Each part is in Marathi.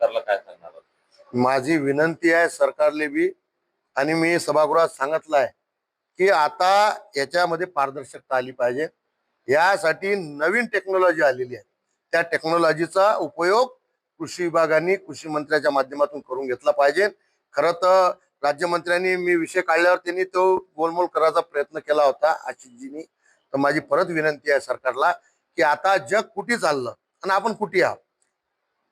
सरकारला काय सांगणार आहात? माझी विनंती आहे सरकारले बी आणि मी सभागृहात सांगितलं आहे की आता याच्यामध्ये पारदर्शकता आली पाहिजे. यासाठी नवीन टेक्नॉलॉजी आलेली आहे. त्या टेक्नॉलॉजीचा उपयोग कृषी विभागाने कृषी मंत्र्याच्या माध्यमातून करून घेतला पाहिजे. खरं तर राज्यमंत्र्यांनी मी विषय काढल्यावर त्यांनी तो गोलमोल करायचा प्रयत्न केला होता आशिषजींनी. तर माझी परत विनंती आहे सरकारला की आता जग कुठे चाललं आणि आपण कुठे आहोत,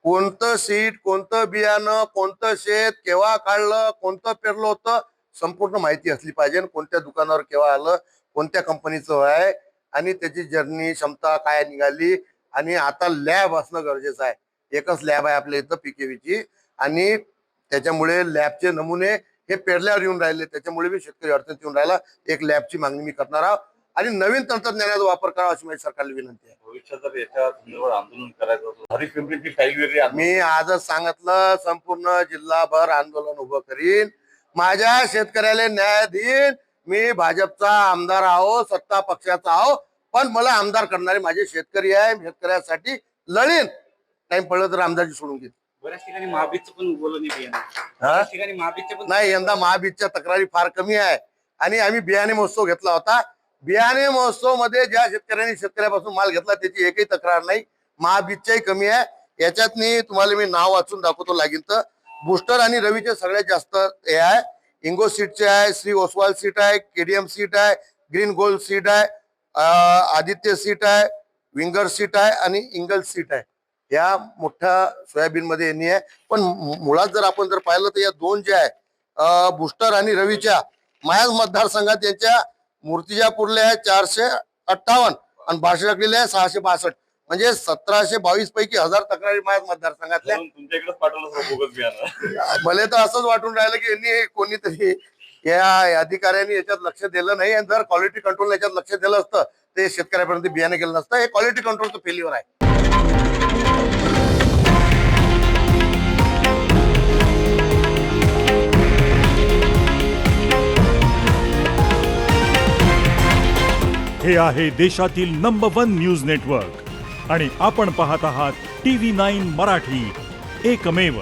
कोणतं सीट, कोणतं बियाणं, कोणतं शेत केव्हा काढलं, कोणतं पेरलं होतं, संपूर्ण माहिती असली पाहिजे. कोणत्या दुकानावर केव्हा आलं, कोणत्या कंपनीचं आहे आणि त्याची जर्नी क्षमता काय निघाली. आणि आता लॅब असणं गरजेचं आहे. एकच लॅब आहे आपल्या इथं पीकेव्हीची आणि त्याच्यामुळे लॅबचे नमुने हे पेरल्यावर येऊन राहिले. त्याच्यामुळे बी शेतकरी अडचणीत येऊन राहिला. एक लॅबची मागणी मी करणार आहोत आणि नवीन तंत्रज्ञानाचा वापर करावा अशी माझी सरकारला विनंती आहे. भविष्यात जर याच्या संदर्भात आंदोलन करायचं असेल, हरीश पिंपरीची स्टाईल वेगळी आहे. मी आजच सांगितलं संपूर्ण जिल्हाभर आंदोलन उभं करीन. माझ्या शेतकऱ्याला न्याय देईन. मी भाजपचा आमदार आहो, सत्ता पक्षाचा आहो, पण मला आमदार करणारे माझे शेतकरी आहे. शेतकऱ्यासाठी लढीन. टाइम पडलं तर आमदारची सोडून घेईन. बऱ्याच ठिकाणी महाबीजचं पण बोललं नाही बऱ्याच ठिकाणी महाबीजचे पण नाही, यंदा महाबीजच्या तक्रारी फार कमी आहे आणि आम्ही बियाणे महोत्सव घेतला होता. बियाणे महोत्सव मध्ये ज्या शेतकऱ्यांनी शेतकऱ्यापासून माल घेतला त्याची एकही तक्रार नाही. महाबीजच्याही कमी आहे. याच्यात तुम्हाला मी नाव वाचून दाखवतो लागेल तर. बुस्टर आणि रवीचे सगळ्यात जास्त हे आहे. इंगो सीटचे आहे, श्री ओसवाल सीट आहे, केडीएम सीट आहे, ग्रीन गोल्ड सीट आहे, आदित्य सीट आहे, विंगर सीट आहे आणि इंगल सीट आहे. या मोठ्या सोयाबीन मध्ये यांनी आहे. पण मुळात जर आपण जर पाहिलं तर या दोन जे आहे बुस्टर आणि रवीच्या माझ्याच मतदारसंघात यांच्या मूर्तिजापूरले आहे 458 आणि भाषणाकडले आहे 662. म्हणजे 1722 पैकी 1000 तक्रारी माझ्याच मतदारसंघातल्या. तुमच्या इकडेच पाठवलं बोगस बियाणं. मला तर असंच वाटून राहिलं की यांनी कोणीतरी या अधिकाऱ्यांनी याच्यात लक्ष दिलं नाही. आणि जर क्वालिटी कंट्रोल याच्यात लक्ष दिलं असतं ते शेतकऱ्यापर्यंत बियाणे गेलं नसतं. हे क्वालिटी कंट्रोलचं फेल्युअर आहे. हे आहे देशातील नंबर 1 न्यूज नेटवर्क आणि आपण पाहत आहात TV9 मराठी, एकमेव.